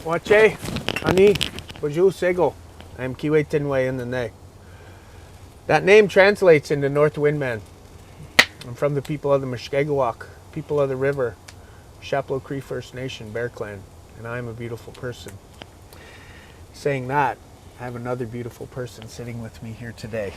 Wache, Ani, Waju Sego. I am Kiwe Tinway in the Ne. That name translates into North Windman. I'm from the people of the Mushkegowuk, people of the river, Chapleau Cree First Nation, Bear Clan, and I am a beautiful person. Saying that, I have another beautiful person sitting with me here today.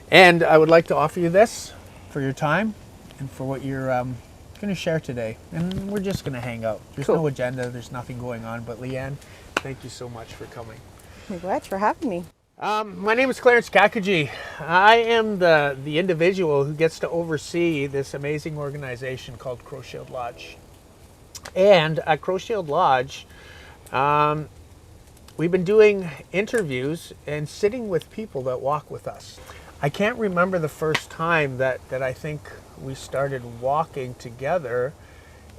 And I would like to offer you this for your time and for what you're going to share today. And we're just going to hang out. There's no agenda, there's nothing going on. But Leanne, thank you so much for coming. Thank you much for having me. My name is Clarence Cachagee. I am the individual who gets to oversee this amazing organization called Crow Shield Lodge. And at Crow Shield Lodge, we've been doing interviews and sitting with people that walk with us. I can't remember the first time that I think we started walking together,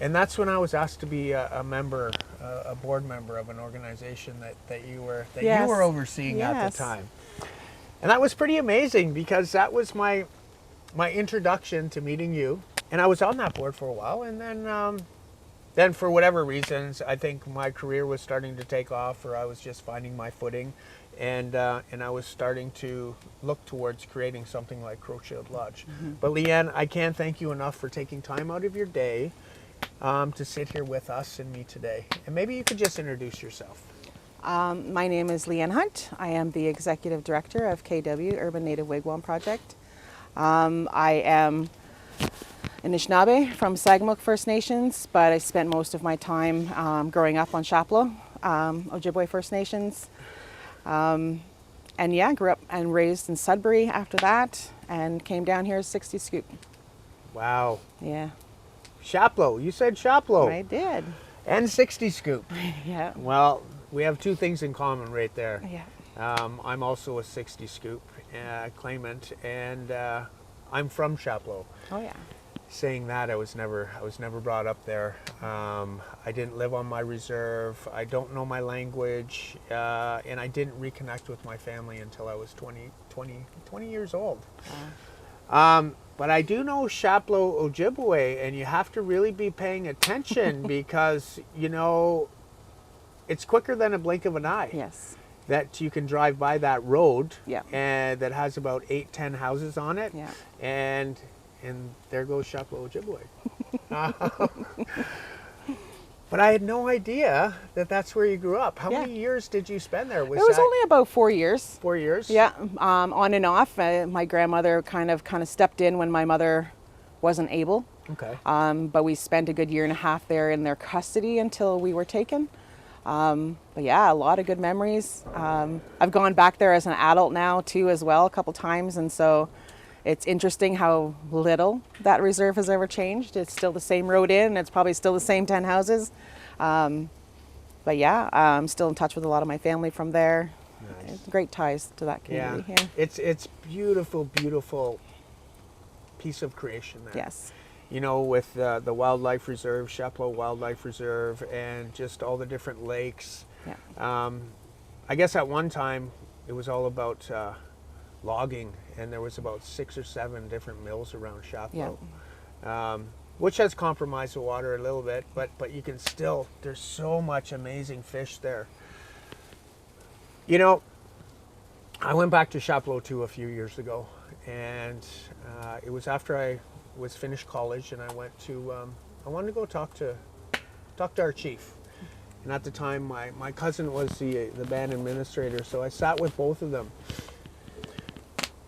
and that's when I was asked to be a member, a board member of an organization that you were overseeing at the time. And that was pretty amazing because that was my introduction to meeting you. And I was on that board for a while, and then for whatever reasons, I think my career was starting to take off, or I was just finding my footing, and I was starting to look towards creating something like Crow Shield Lodge. Mm-hmm. But Leanne, I can't thank you enough for taking time out of your day to sit here with us and me today. And maybe you could just introduce yourself. My name is Leanne Hundt. I am the Executive Director of KW, Urban Native Wigwam Project. I am Anishinaabe from Sagamok First Nations, but I spent most of my time growing up on Chapleau, Ojibwe First Nations. And yeah, grew up and raised in Sudbury after that, and came down here as 60 Scoop. Wow. Yeah. Chapleau, you said Chapleau. I did. And 60 Scoop. Yeah. Well, we have two things in common right there. Yeah. I'm also a 60 Scoop claimant, and I'm from Chapleau. Oh yeah. Saying that, I was never brought up there. I didn't live on my reserve. I don't know my language, and I didn't reconnect with my family until I was 20 years old. But I do know Chapleau Ojibwe, and you have to really be paying attention because, you know, it's quicker than a blink of an eye. Yes. That you can drive by that road, Yeah. and that has about 8-10 houses on it. Yeah. And there goes Chapleau Ojibwe. But I had no idea that that's where you grew up. How many years did you spend there? It was only about 4 years. 4 years? Yeah, on and off. My grandmother kind of stepped in when my mother wasn't able. Okay. But we spent a good year and a half there in their custody until we were taken. But yeah, a lot of good memories. I've gone back there as an adult now too as well a couple times, and so it's interesting how little that reserve has ever changed. It's still the same road in, it's probably still the same 10 houses. But yeah, I'm still in touch with a lot of my family from there. Nice. Great ties to that community. Yeah. It's beautiful, beautiful piece of creation there. Yes. You know, with the Wildlife Reserve, Chapleau Wildlife Reserve, and just all the different lakes. Yeah. I guess at one time it was all about logging, and there was about 6 or 7 different mills around Chapleau, which has compromised the water a little bit, but you can still, there's so much amazing fish there. You know, I went back to Chapleau too a few years ago, and it was after I was finished college, and I went to, I wanted to go talk to our chief. And at the time, my cousin was the band administrator, so I sat with both of them.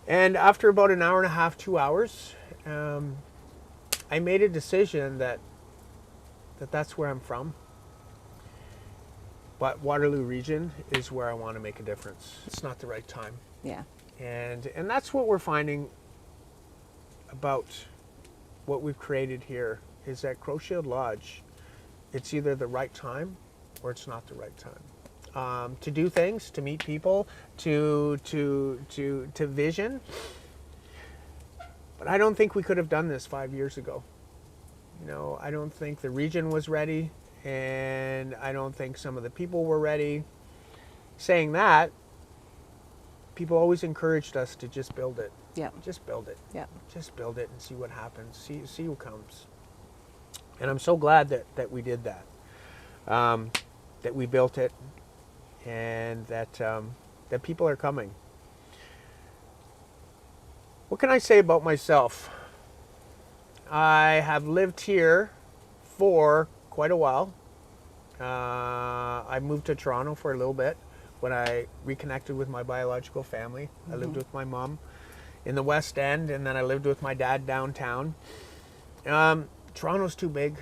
And after about an hour and a half, 2 hours, I made a decision that's where I'm from. But Waterloo region is where I want to make a difference. It's not the right time. Yeah. And that's what we're finding about what we've created here, is that Crow Shield Lodge, it's either the right time or it's not the right time. To do things, to meet people, to vision. But I don't think we could have done this 5 years ago. You know, I don't think the region was ready, and I don't think some of the people were ready. Saying that, people always encouraged us to just build it. Yeah. Just build it. Yeah. Just build it and see what happens. See who comes. And I'm so glad that we did that. that we built it, and that that people are coming. What can I say about myself? I have lived here for quite a while. I moved to Toronto for a little bit when I reconnected with my biological family. I lived with my mom in the West End, and then I lived with my dad downtown. Toronto's too big.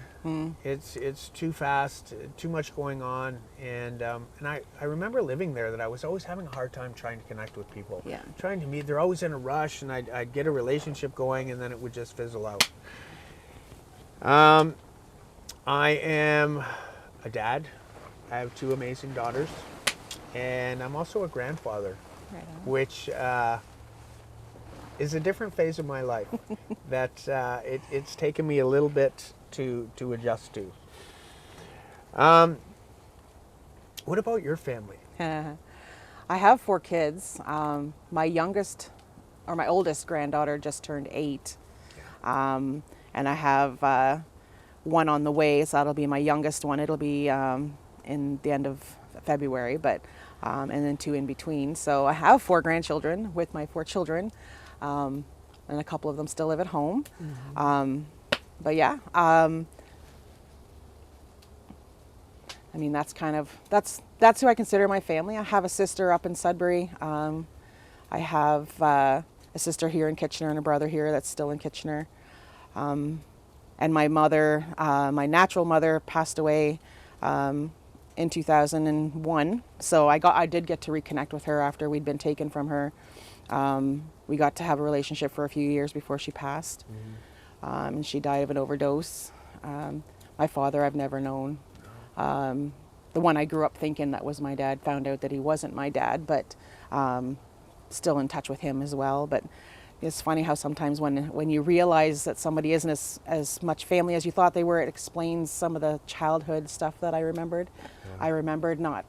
It's too fast, too much going on, and I remember living there that I was always having a hard time trying to connect with people. Yeah. Trying to meet, they're always in a rush, and I'd get a relationship going, and then it would just fizzle out. I am a dad. I have 2 amazing daughters, and I'm also a grandfather, Right on. which is a different phase of my life that it's taken me a little bit to adjust to. What about your family? I have 4 kids. My oldest granddaughter just turned 8. And I have 1 on the way, so that'll be my youngest one. It'll be in the end of February, but and then 2 in between. So I have 4 grandchildren with my 4 children, and a couple of them still live at home. But yeah, I mean, that's who I consider my family. I have a sister up in Sudbury. I have a sister here in Kitchener and a brother here that's still in Kitchener. And my mother, my natural mother, passed away in 2001. So I did get to reconnect with her after we'd been taken from her. We got to have a relationship for a few years before she passed. And she died of an overdose. My father I've never known. The one I grew up thinking that was my dad, found out that he wasn't my dad, but still in touch with him as well. But it's funny how sometimes when you realize that somebody isn't as much family as you thought they were, it explains some of the childhood stuff that I remembered. I remembered not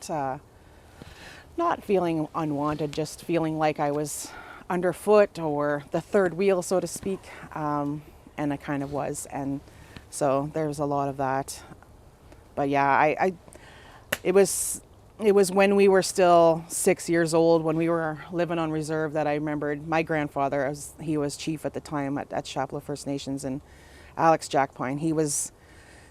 feeling unwanted, just feeling like I was underfoot or the third wheel, so to speak, and I kind of was. And so there's a lot of that. But yeah, it was when we were still 6 years old, when we were living on reserve, that I remembered my grandfather, he was chief at the time at Chapleau First Nations, and Alex Jackpine. He was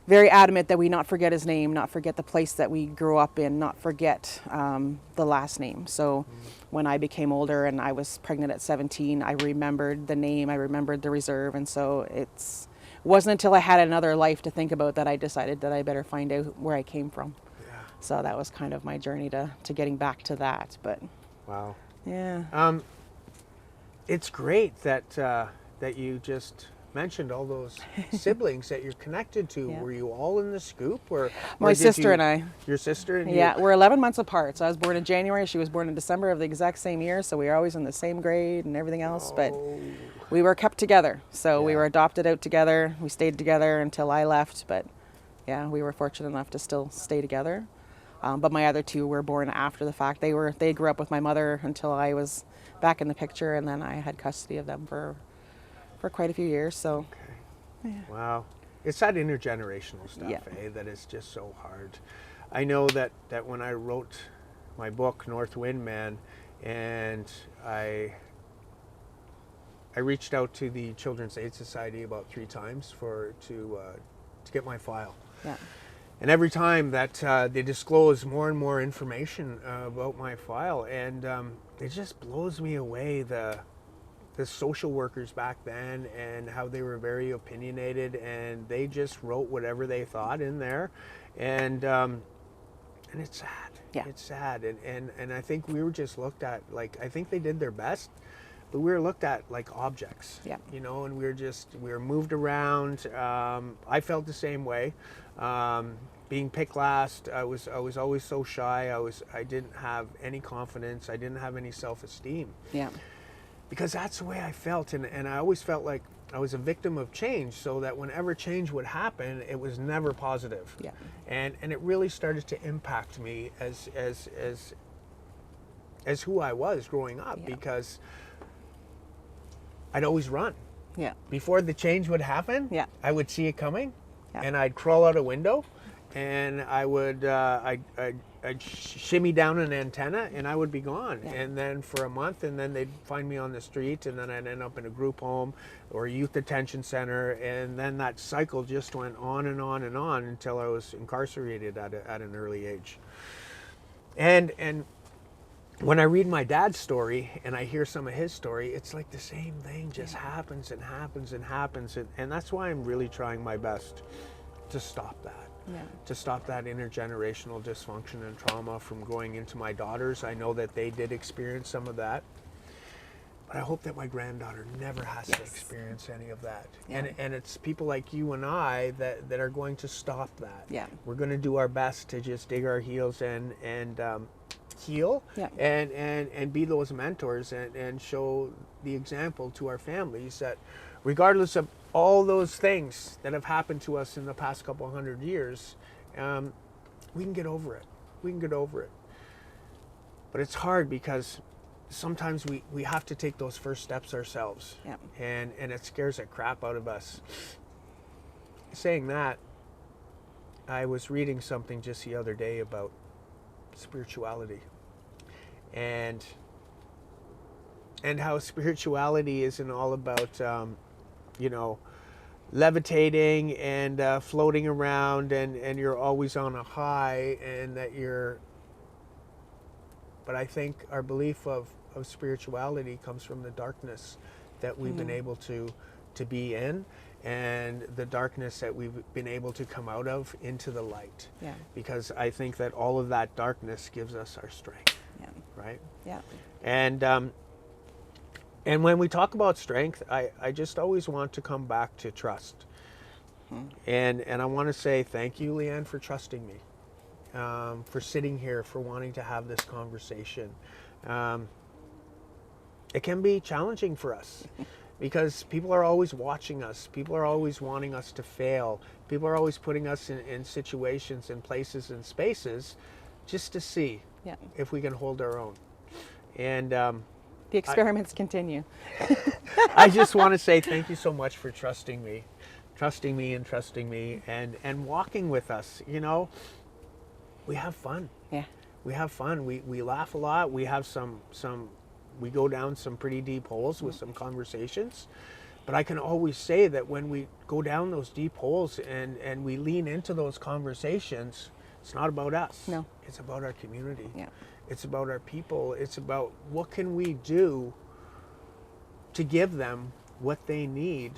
very adamant that we not forget his name, not forget the place that we grew up in, not forget the last name. So when I became older and I was pregnant at 17, I remembered the name, I remembered the reserve, and so it wasn't until I had another life to think about that I decided that I better find out where I came from. So that was kind of my journey to getting back to that. But Wow. yeah, It's great that that you just mentioned all those siblings that you're connected to. Yeah. Were you all in the scoop, or my did sister and I. Your sister and Yeah, you? we're 11 months apart. So I was born in January. She was born in December of the exact same year. So we were always in the same grade and everything else. But we were kept together. So we Yeah. were adopted out together. We stayed together until I left. But yeah, we were fortunate enough to still stay together. But my other 2 were born after the fact. They grew up with my mother until I was back in the picture, and then I had custody of them for quite a few years. So Okay. Wow. It's that intergenerational stuff, Yeah. that is just so hard. I know that when I wrote my book, North Wind Man, and I reached out to the Children's Aid Society about 3 times to get my file. yeah, And every time that they disclose more and more information about my file, and it just blows me away, the social workers back then, and how they were very opinionated, and they just wrote whatever they thought in there, and it's sad. Yeah. It's sad, and I think we were just looked at like, I think they did their best, but we were looked at like objects. Yeah. And we were moved around. I felt the same way. Being picked last, I was always so shy. I didn't have any confidence. I didn't have any self-esteem. yeah, Because that's the way I felt, and I always felt like I was a victim of change, so that whenever change would happen, it was never positive. yeah, And it really started to impact me as who I was growing up, Yeah. because I'd always run. yeah, Before the change would happen, Yeah. I would see it coming, Yeah. and I'd crawl out a window, and I'd shimmy down an antenna, and I would be gone. Yeah. And then for a month, and then they'd find me on the street, and then I'd end up in a group home or a youth detention center, and then that cycle just went on and on and on until I was incarcerated at an early age. And when I read my dad's story and I hear some of his story, it's like the same thing just happens and happens and happens. And that's why I'm really trying my best to stop that. Yeah. To stop that intergenerational dysfunction and trauma from going into my daughters. I know that they did experience some of that. But I hope that my granddaughter never has to experience any of that. Yeah. And it's people like you and I that are going to stop that. Yeah. We're going to do our best to just dig our heels and heal and be those mentors and show the example to our families that regardless of all those things that have happened to us in the past couple 100 years, we can get over it. We can get over it. But it's hard because sometimes we have to take those first steps ourselves. Yeah. And it scares the crap out of us. Saying that, I was reading something just the other day about spirituality and how spirituality isn't all about levitating and floating around and you're always on a high and that but I think our belief of spirituality comes from the darkness that we've been able to be in, and the darkness that we've been able to come out of into the light. Yeah. Because I think that all of that darkness gives us our strength. Yeah. Right? Yeah. And when we talk about strength, I just always want to come back to trust. And I want to say thank you, Leanne, for trusting me, for sitting here, for wanting to have this conversation. It can be challenging for us because people are always watching us. People are always wanting us to fail. People are always putting us in situations and places and spaces just to see if we can hold our own. And the experiments continue. I just want to say thank you so much for trusting me and walking with us. You know, we have fun. Yeah. We have fun. We laugh a lot. We have we go down some pretty deep holes with some conversations. But I can always say that when we go down those deep holes and we lean into those conversations, it's not about us. No. It's about our community. Yeah. It's about our people. It's about what can we do to give them what they need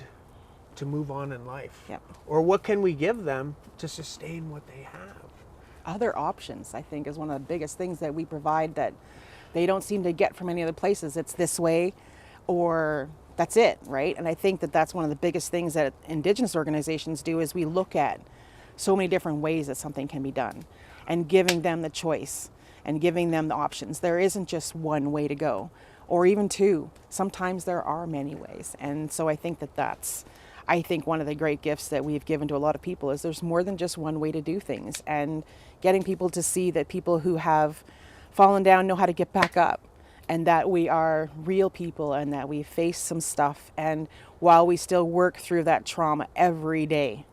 to move on in life. Yep. Or what can we give them to sustain what they have? Other options, I think, is one of the biggest things that we provide that they don't seem to get from any other places. It's this way or that's it, right? And I think that that's one of the biggest things that Indigenous organizations do is we look at so many different ways that something can be done and giving them the choice and giving them the options. There isn't just one way to go or even two. Sometimes there are many ways. And so I think that's one of the great gifts that we've given to a lot of people is there's more than just one way to do things, and getting people to see that people who have fallen down know how to get back up, and that we are real people and that we face some stuff, and while we still work through that trauma every day,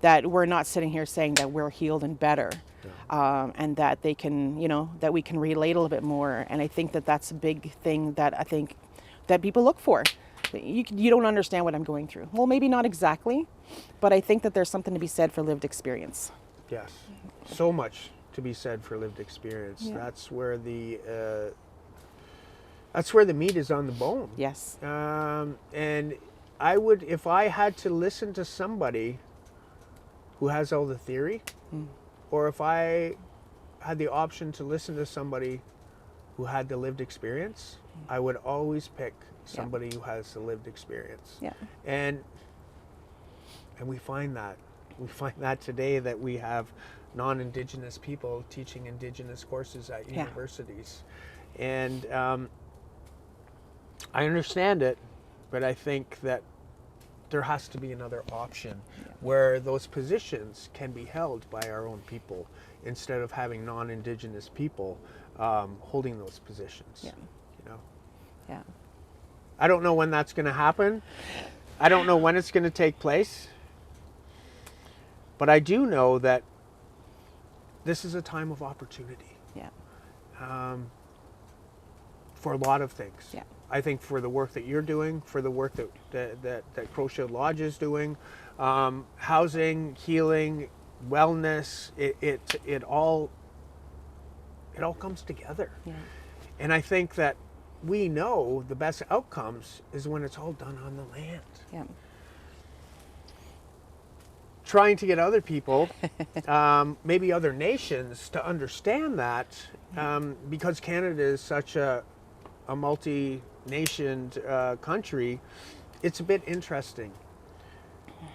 that we're not sitting here saying that we're healed and better, and that they can, that we can relate a little bit more. And I think that that's a big thing that I think that people look for. You don't understand what I'm going through. Well, maybe not exactly, but I think that there's something to be said for lived experience. Yes, so much to be said for lived experience. Yeah. That's where the meat is on the bone. Yes. And I would, if I had to listen to somebody who has all the theory, or if I had the option to listen to somebody who had the lived experience, I would always pick somebody who has the lived experience. Yeah. And we find that. We find that today that we have non-Indigenous people teaching Indigenous courses at universities. And I understand it, but I think that there has to be another option where those positions can be held by our own people instead of having non-Indigenous people holding those positions. Yeah. Yeah. I don't know when that's going to happen. I don't know when it's going to take place. But I do know that this is a time of opportunity. Yeah. For a lot of things. Yeah. I think for the work that you're doing, for the work that Crochet Lodge is doing, housing, healing, wellness, it all comes together. Yeah. And I think that we know the best outcomes is when it's all done on the land. Yeah. Trying to get other people, maybe other nations, to understand that, because Canada is such a multi-nationed country, it's a bit interesting.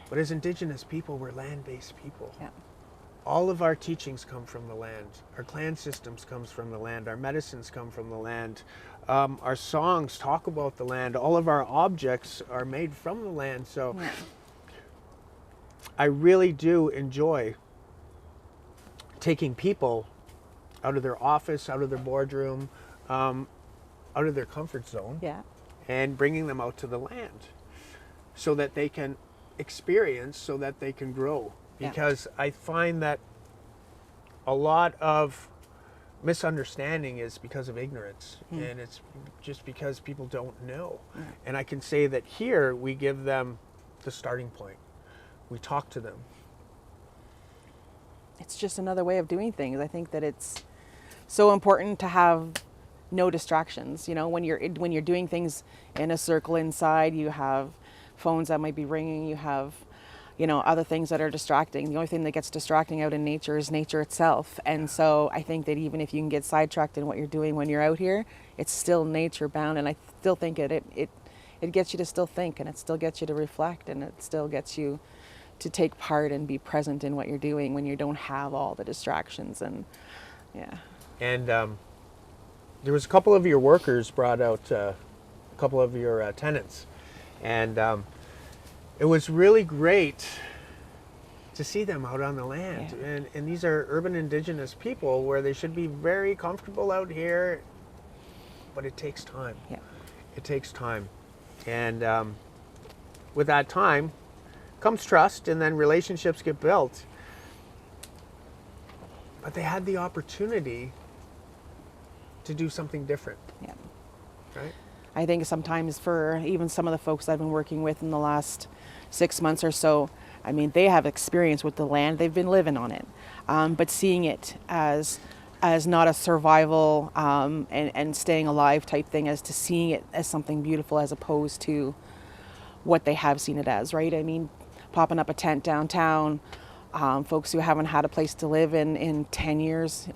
But as Indigenous people, we're land-based people. Yeah. All of our teachings come from the land. Our clan systems comes from the land. Our medicines come from the land. Our songs talk about the land. All of our objects are made from the land. So Yeah. I really do enjoy taking people out of their office, out of their boardroom, out of their comfort zone, Yeah. and bringing them out to the land so that they can experience, so that they can grow. Yeah. Because I find that a lot of misunderstanding is because of ignorance, and it's just because people don't know. And I can say that here we give them the starting point. We talk to them. It's just another way of doing things. I think that it's so important to have no distractions. You know, when you're doing things in a circle inside, you have phones that might be ringing, you have, you know, other things that are distracting. The only thing that gets distracting out in nature is nature itself. And so I think that even if you can get sidetracked in what you're doing when you're out here, it's still nature bound. And I still think it gets you to still think, and it still gets you to reflect, and it still gets you to take part and be present in what you're doing when you don't have all the distractions. And yeah. And there was a couple of your workers brought out a couple of your tenants, and it was really great to see them out on the land. Yeah. And these are urban Indigenous people where they should be very comfortable out here, but it takes time. Yeah. It takes time. And with that time comes trust, and then relationships get built. But they had the opportunity to do something different. Yeah. Right? I think sometimes for even some of the folks I've been working with in the last 6 months or so, I mean, they have experience with the land. They've been living on it. But seeing it as not a survival and staying alive type thing, as to seeing it as something beautiful as opposed to what they have seen it as, right? I mean, popping up a tent downtown, folks who haven't had a place to live in 10 years,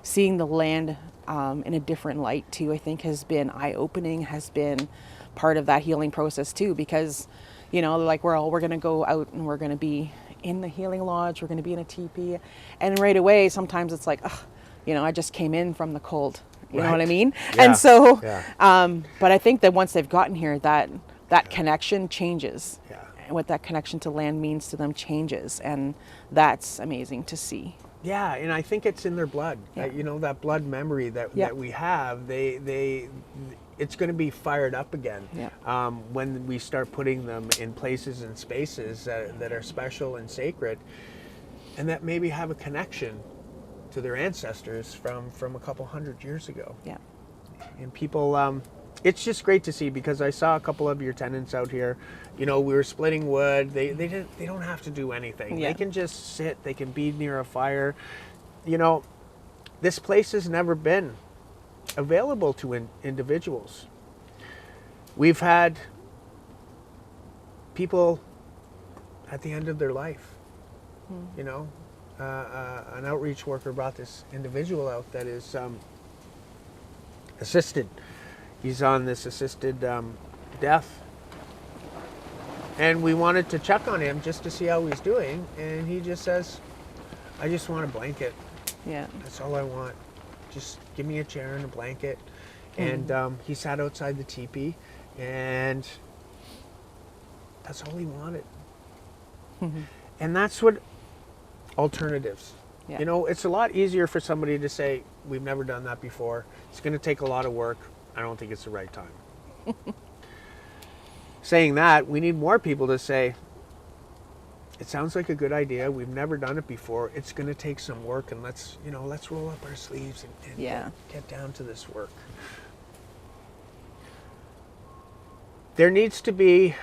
seeing the land in a different light too, I think has been eye-opening, has been part of that healing process too, because, you know, like we're going to go out and we're going to be in the healing lodge, we're going to be in a teepee, and right away sometimes it's like, ugh, you know, I just came in from the cold, you know what I mean? Yeah. And so, Yeah. but I think that once they've gotten here, that connection changes. Yeah. And what that connection to land means to them changes, and that's amazing to see. Yeah, and I think it's in their blood. Yeah. You know, that blood memory that we have, it's going to be fired up again when we start putting them in places and spaces that are special and sacred, and that maybe have a connection to their ancestors from a couple hundred years ago. Yeah. And people, it's just great to see, because I saw a couple of your tenants out here. You know, we were splitting wood. They don't have to do anything. Yeah. They can just sit. They can be near a fire. You know, this place has never been available to individuals. We've had people at the end of their life. You know, an outreach worker brought this individual out that is assisted. He's on this assisted death. And we wanted to check on him just to see how he's doing. And he just says, I just want a blanket. Yeah. That's all I want. Just give me a chair and a blanket. And he sat outside the teepee, and that's all he wanted. And that's what alternatives. Yeah. You know, it's a lot easier for somebody to say, we've never done that before. It's going to take a lot of work. I don't think it's the right time. Saying that, we need more people to say, it sounds like a good idea. We've never done it before. It's going to take some work, and let's roll up our sleeves and Yeah. get down to this work. There needs to be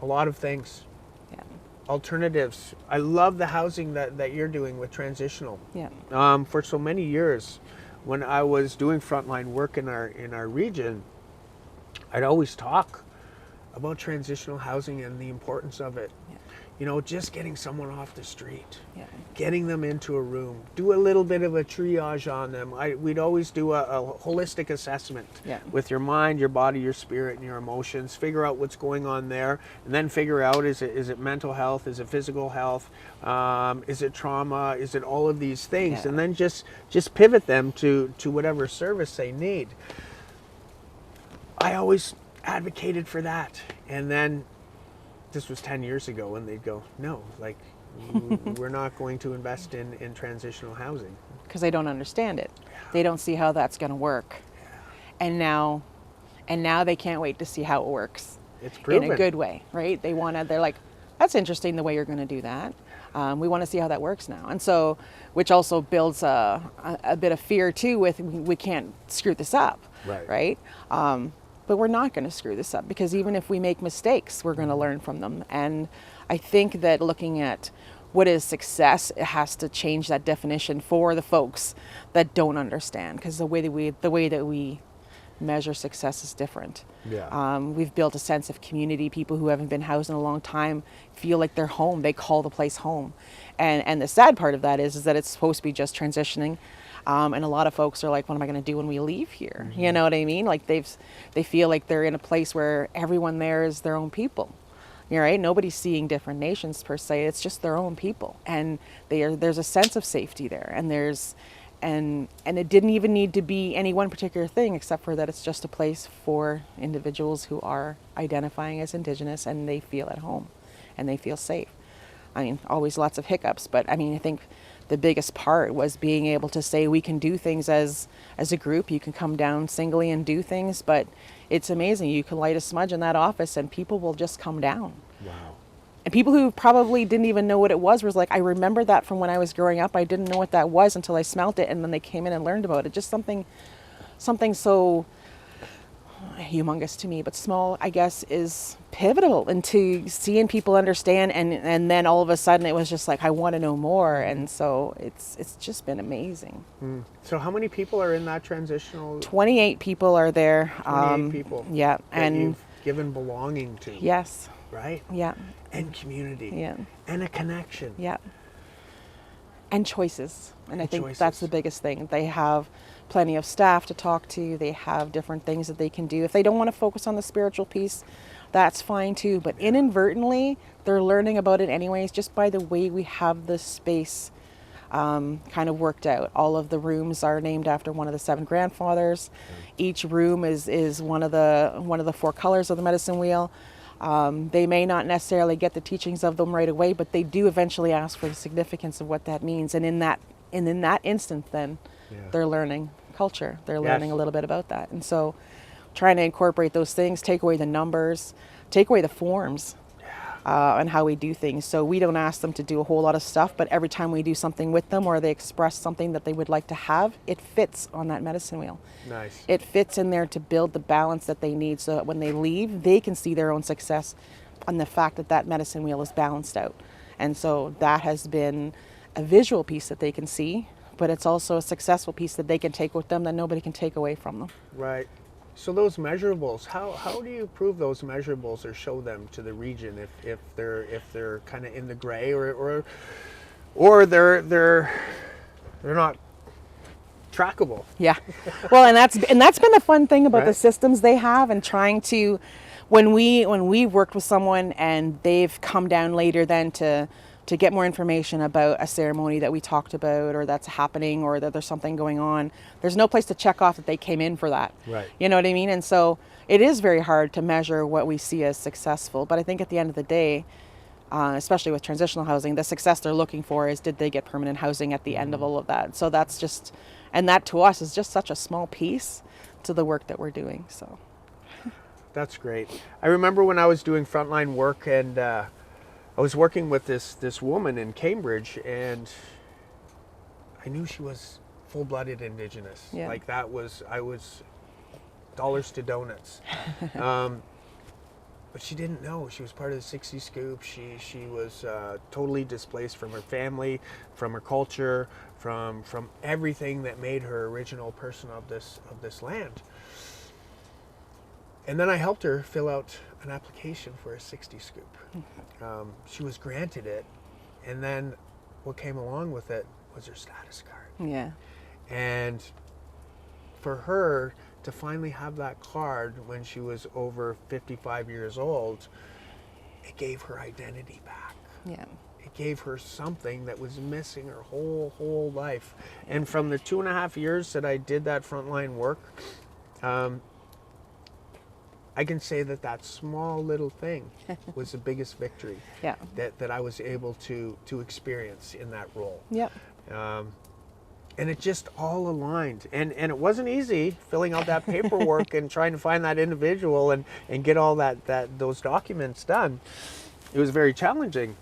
a lot of things. Yeah. Alternatives. I love the housing that you're doing with transitional. Yeah. For so many years, when I was doing frontline work in our region, I'd always talk about transitional housing and the importance of it. Yeah. You know, just getting someone off the street, Yeah. getting them into a room, do a little bit of a triage on them. We'd always do a holistic assessment Yeah. with your mind, your body, your spirit, and your emotions. Figure out what's going on there, and then figure out, is it mental health, is it physical health, is it trauma, is it all of these things, Yeah. and then just pivot them to whatever service they need. I always advocated for that, and then this was 10 years ago, and they'd go, no, like, we're not going to invest in transitional housing. Because they don't understand it. They don't see how that's going to work. And now they can't wait to see how it works. It's proven. In a good way, right? They're like, that's interesting the way you're going to do that. We want to see how that works now. And so, which also builds a bit of fear too with, we can't screw this up, right? But we're not going to screw this up, because even if we make mistakes, we're going to learn from them. And I think that looking at what is success, it has to change that definition for the folks that don't understand, because the way that we measure success is different. Yeah. We've built a sense of community. People who haven't been housed in a long time feel like they're home. They call the place home. And the sad part of that is that it's supposed to be just transitioning. And a lot of folks are like, what am I going to do when we leave here? Mm-hmm. You know what I mean? Like they feel like they're in a place where everyone there is their own people. You're right. Nobody's seeing different nations per se. It's just their own people, and there's a sense of safety there. And and it didn't even need to be any one particular thing, except for that it's just a place for individuals who are identifying as Indigenous, and they feel at home, and they feel safe. I mean, always lots of hiccups, but I mean, I think the biggest part was being able to say we can do things as a group. You can come down singly and do things, but it's amazing. You can light a smudge in that office and people will just come down. Wow. And people who probably didn't even know what it was like, I remember that from when I was growing up. I didn't know what that was until I smelt it, and then they came in and learned about it. Just something so humongous to me, but small, I guess, is pivotal into seeing people understand, and then all of a sudden it was just like, I want to know more. And so it's just been amazing. So how many people are in that transitional? 28 people are there. 28 people. Yeah. And you've given belonging to. Yes. Right? Yeah. And community. Yeah. And a connection. Yeah. And choices. And I think choices. that's the biggest thing. They have plenty of staff to talk to. They have different things that they can do. If they don't want to focus on the spiritual piece, that's fine too. But inadvertently, they're learning about it anyways, just by the way we have the space kind of worked out. All of the rooms are named after one of the 7 grandfathers. Each room is one of the 4 colors of the medicine wheel. They may not necessarily get the teachings of them right away, but they do eventually ask for the significance of what that means. And in that instant, then they're learning culture. They're learning a little bit about that. And so trying to incorporate those things, take away the numbers, take away the forms, and how we do things. So we don't ask them to do a whole lot of stuff, but every time we do something with them or they express something that they would like to have, it fits on that medicine wheel. Nice. It fits in there to build the balance that they need, so that when they leave, they can see their own success on the fact that that medicine wheel is balanced out. And so that has been a visual piece that they can see, but it's also a successful piece that they can take with them that nobody can take away from them. Right. So those measurables, how do you prove those measurables or show them to the region if they're kind of in the gray or they're not trackable? Yeah. Well, and that's been the fun thing about the Right. systems they have, and trying to, when we've worked with someone and they've come down later then to get more information about a ceremony that we talked about or that's happening or that there's something going on, there's no place to check off that they came in for that. Right. You know what I mean? And so it is very hard to measure what we see as successful. But I think at the end of the day, especially with transitional housing, the success they're looking for is, did they get permanent housing at the end of all of that? So that's just, and that to us is just such a small piece to the work that we're doing. So That's great. I remember when I was doing frontline work, and I I was working with this woman in Cambridge, and I knew she was full-blooded Indigenous. Yeah. Like I was dollars to donuts. But she didn't know. She was part of the 60 Scoop. She was totally displaced from her family, from her culture, from everything that made her original person of this land. And then I helped her fill out an application for a 60 Scoop. She was granted it, and then what came along with it was her status card. Yeah. And for her to finally have that card when she was over 55 years old, it gave her identity back. Yeah. It gave her something that was missing her whole life. And from the 2.5 years that I did that frontline work, I can say that small little thing was the biggest victory Yeah. that I was able to experience in that role. Yep. And it just all aligned. And it wasn't easy filling out that paperwork and trying to find that individual and get all those documents done. It was very challenging,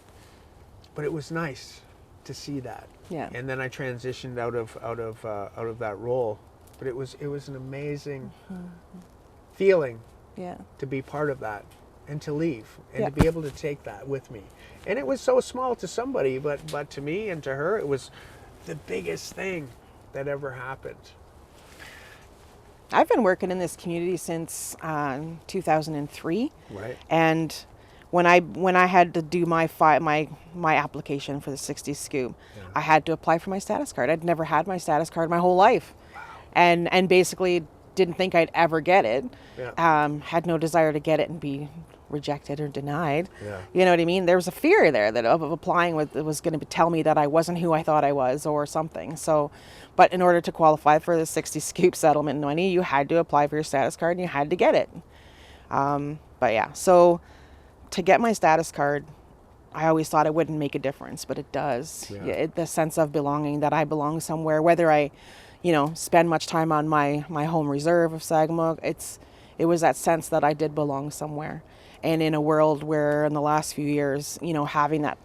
but it was nice to see that. Yeah. And then I transitioned out of that role. But it was an amazing feeling Yeah. to be part of that and to leave and Yeah. to be able to take that with me. And it was so small to somebody, but to me and to her, it was the biggest thing that ever happened. I've been working in this community since 2003. Right. And when I had to do my application for the 60 Scoop, I had to apply for my status card. I'd never had my status card my whole life. Wow. And basically didn't think I'd ever get it. Yeah. Had no desire to get it and be rejected or denied. Yeah. You know what I mean? There was a fear there that of applying was going to tell me that I wasn't who I thought I was or something. So, but in order to qualify for the 60 Scoop settlement money, you had to apply for your status card and you had to get it. But yeah, so to get my status card, I always thought it wouldn't make a difference, but it does. Yeah. The sense of belonging, that I belong somewhere, whether I, spend much time on my home reserve of Sagamore, it was that sense that I did belong somewhere. And in a world where in the last few years, having that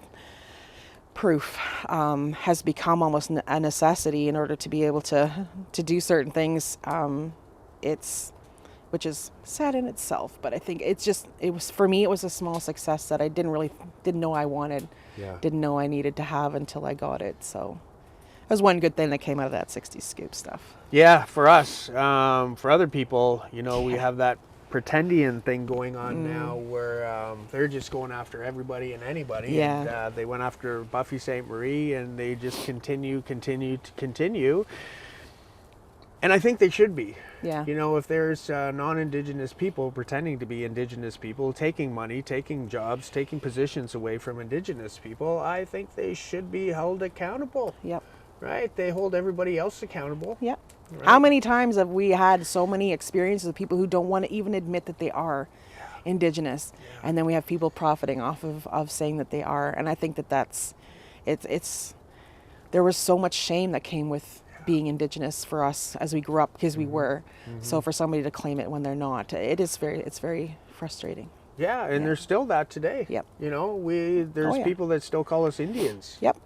proof has become almost a necessity in order to be able to do certain things, which is sad in itself. But I think for me, it was a small success that I didn't know I wanted, didn't know I needed to have until I got it. So that was one good thing that came out of that 60 Scoop stuff. Yeah, for us. For other people, we have that pretendian thing going on now where they're just going after everybody and anybody. Yeah. And, they went after Buffy St. Marie, and they just continue. And I think they should be. Yeah. If there's non-Indigenous people pretending to be Indigenous people, taking money, taking jobs, taking positions away from Indigenous people, I think they should be held accountable. Yep. Right? They hold everybody else accountable. Yep. Right? How many times have we had so many experiences with people who don't want to even admit that they are Indigenous, and then we have people profiting off of saying that they are. And I think it's there was so much shame that came with being Indigenous for us as we grew up, because we were. So for somebody to claim it when they're not, it's very frustrating. Yeah, and there's still that today. Yep. There's people that still call us Indians. Yep.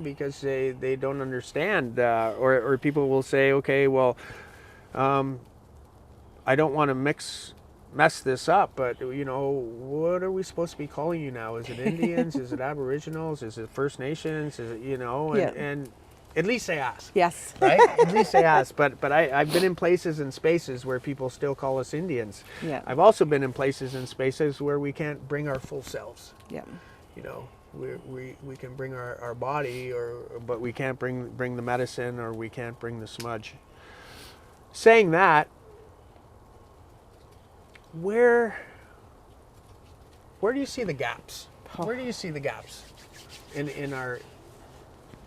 Because they don't understand, or people will say, okay, well, I don't want to mess this up, but what are we supposed to be calling you now? Is it Indians? Is it Aboriginals? Is it First Nations? Is it and at least they ask. Yes. Right? At least they ask. But I've been in places and spaces where people still call us Indians. Yeah. I've also been in places and spaces where we can't bring our full selves. Yeah. We can bring our body, but we can't bring the medicine, or we can't bring the smudge. Saying that, where do you see the gaps? Where do you see the gaps in our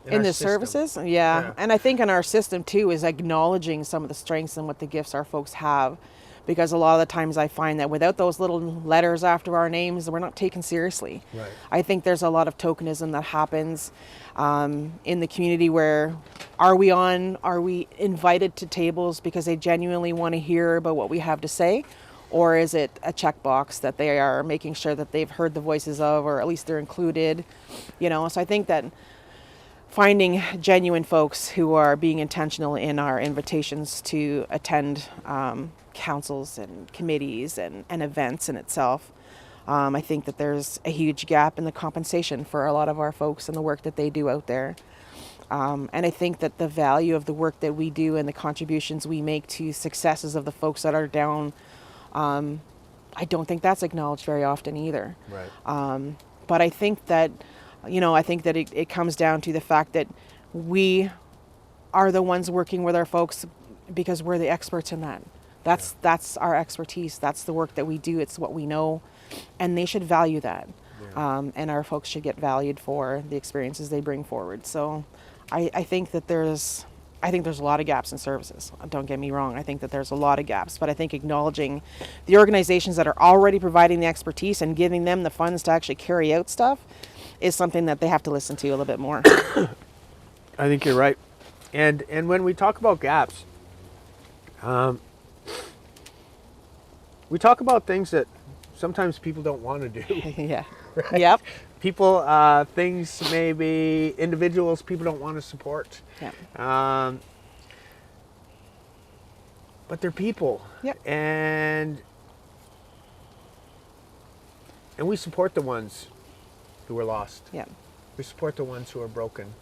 in the system? services? Yeah. And I think in our system too is acknowledging some of the strengths and what the gifts our folks have, because a lot of the times I find that without those little letters after our names, we're not taken seriously. Right. I think there's a lot of tokenism that happens in the community, where are we invited to tables because they genuinely want to hear about what we have to say, or is it a checkbox that they are making sure that they've heard the voices of, or at least they're included, So I think that finding genuine folks who are being intentional in our invitations to attend councils and committees and events in itself. I think that there's a huge gap in the compensation for a lot of our folks and the work that they do out there. And I think that the value of the work that we do and the contributions we make to successes of the folks that are down, I don't think that's acknowledged very often either. Right. But I think that, it comes down to the fact that we are the ones working with our folks because we're the experts in that. That's our expertise. That's the work that we do. It's what we know, and they should value that. Yeah. And our folks should get valued for the experiences they bring forward. So I think that there's a lot of gaps in services. Don't get me wrong. I think that there's a lot of gaps, but I think acknowledging the organizations that are already providing the expertise and giving them the funds to actually carry out stuff is something that they have to listen to a little bit more. I think you're right. And when we talk about gaps, we talk about things that sometimes people don't want to do. Yeah. Right? Yep. People, things, maybe individuals people don't want to support. Yeah. But they're people. Yep. And we support the ones who are lost. Yeah. We support the ones who are broken.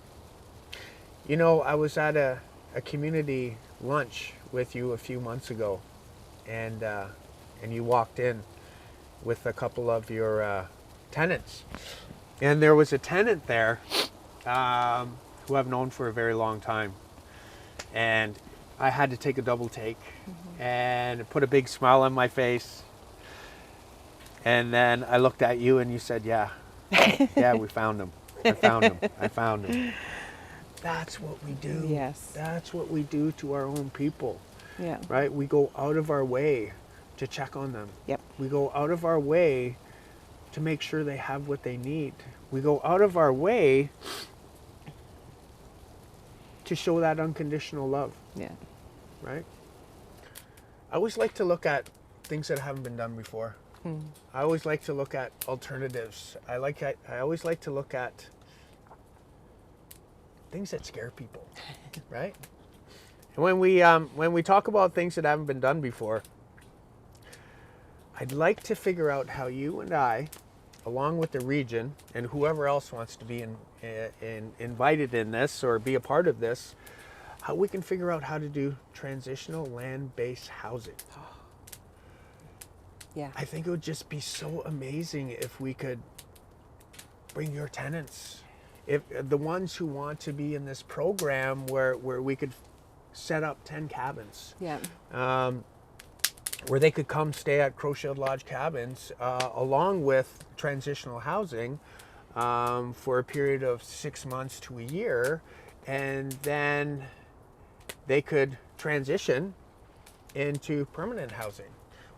I was at a community lunch with you a few months ago, and you walked in with a couple of your tenants. And there was a tenant there who I've known for a very long time. And I had to take a double take and it put a big smile on my face. And then I looked at you and you said, yeah, we found him. I found him. That's what we do. Yes. That's what we do to our own people. Yeah. Right? We go out of our way to check on them. Yep. We go out of our way to make sure they have what they need. We go out of our way to show that unconditional love. Yeah. Right? I always like to look at things that haven't been done before. I always like to look at alternatives. I always like to look at things that scare people, right? And when we talk about things that haven't been done before, I'd like to figure out how you and I, along with the region and whoever else wants to be invited in this or be a part of this, how we can figure out how to do transitional land-based housing. Yeah. I think it would just be so amazing if we could bring your tenants, if the ones who want to be in this program where we could set up 10 cabins. Yeah. Where they could come stay at Crowshield Lodge cabins along with transitional housing for a period of 6 months to a year, and then they could transition into permanent housing.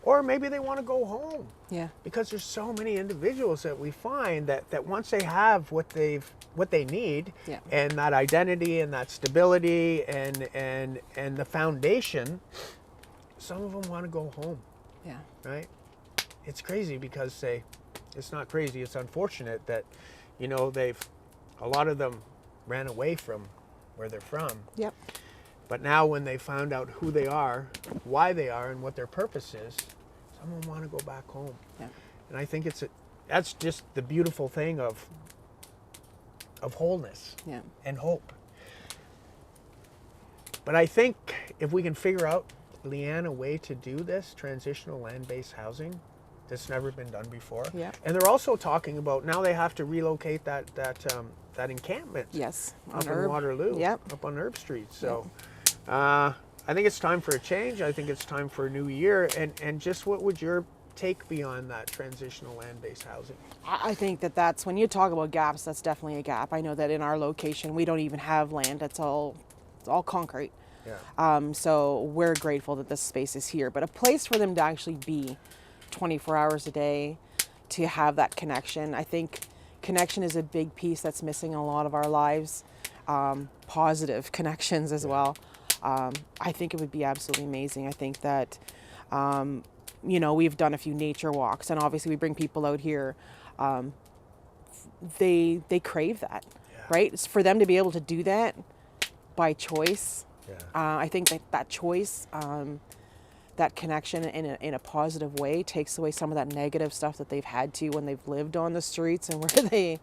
Or maybe they want to go home. Yeah. Because there's so many individuals that we find that once they have what they need, Yeah. and that identity and that stability and the foundation, some of them want to go home. Yeah. Right? It's crazy because it's not crazy, it's unfortunate that, a lot of them ran away from where they're from. Yep. But now when they found out who they are, why they are, and what their purpose is, some of them want to go back home. Yeah. And I think that's just the beautiful thing of wholeness. Yeah. And hope. But I think if we can figure out, Leanne, a way to do this transitional land-based housing that's never been done before. Yeah. And they're also talking about now they have to relocate that encampment. Yes. Up in Waterloo. Yep. Up on Herb Street. So I think it's time for a change. I think it's time for a new year. And just what would your take be on that transitional land-based housing? I think that's when you talk about gaps, that's definitely a gap. I know that in our location, we don't even have land. It's all concrete. Yeah. So we're grateful that this space is here, but a place for them to actually be 24 hours a day, to have that connection. I think connection is a big piece that's missing in a lot of our lives. Positive connections as well. I think it would be absolutely amazing. I think that you know, we've done a few nature walks, and obviously we bring people out here. They crave that, right? It's for them to be able to do that by choice. I think that choice, that connection in a positive way takes away some of that negative stuff that they've had to when they've lived on the streets, and where they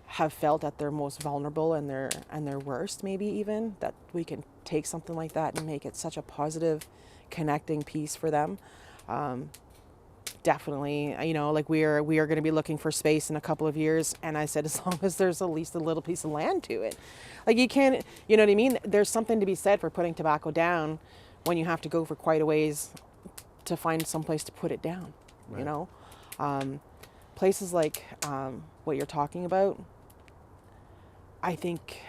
have felt at their most vulnerable and their worst, maybe even, that we can take something like that and make it such a positive connecting piece for them. Definitely, you know, like we are going to be looking for space in a couple of years, and I said, as long as there's at least a little piece of land to it. Like, you can't, you know what I mean? There's something to be said for putting tobacco down when you have to go for quite a ways to find some place to put it down. Right. You know, places like what you're talking about, I think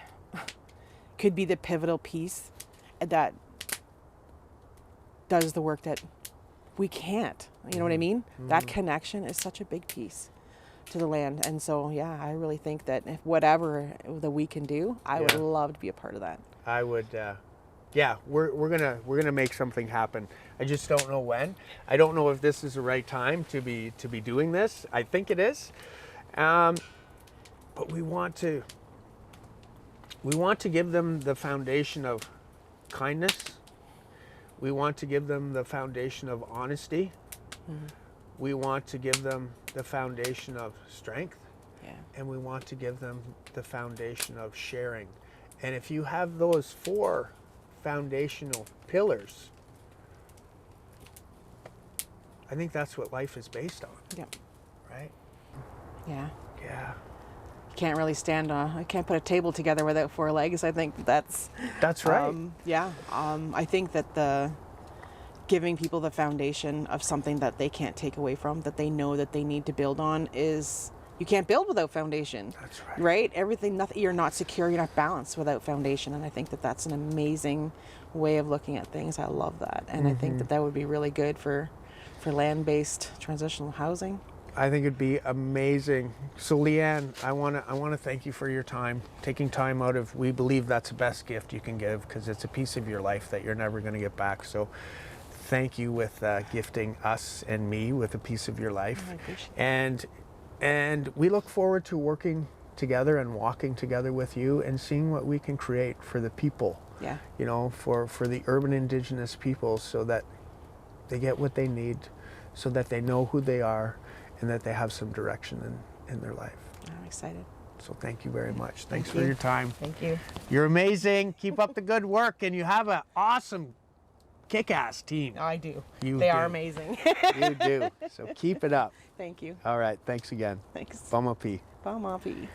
could be the pivotal piece that does the work that we can't. You know what I mean? Mm-hmm. That connection is such a big piece to the land. And so, yeah, I really think that if whatever that we can do, I would love to be a part of that. I would, we're gonna make something happen. I just don't know when. I don't know if this is the right time to be doing this. I think it is, but we want to give them the foundation of kindness. We want to give them the foundation of honesty. Mm-hmm. We want to give them the foundation of strength. Yeah. And we want to give them the foundation of sharing. And if you have those 4 foundational pillars, I think that's what life is based on. Yeah. Right? Yeah. Yeah. Can't really stand I can't put a table together without 4 legs. I think that's right. I think that the giving people the foundation of something that they can't take away from, that they know that they need to build on, is, you can't build without foundation. That's right. Right? Everything, nothing, you're not secure, you're not balanced without foundation. And I think that that's an amazing way of looking at things. I love that. And I think that would be really good for land-based transitional housing. I think it'd be amazing. So Leanne, I want to thank you for your time, taking time out of, we believe that's the best gift you can give, because it's a piece of your life that you're never going to get back. So thank you with gifting us and me with a piece of your life. I appreciate it. And we look forward to working together and walking together with you and seeing what we can create for the people. Yeah. You know, for the urban Indigenous people, so that they get what they need, so that they know who they are, and that they have some direction in their life. I'm excited. So thank you very much. Thanks for your time. Thank you. You're amazing. Keep up the good work, and you have an awesome, kick-ass team. I do. They are amazing. You do. So keep it up. Thank you. All right. Thanks again. Thanks. Bamapi. Bamapi.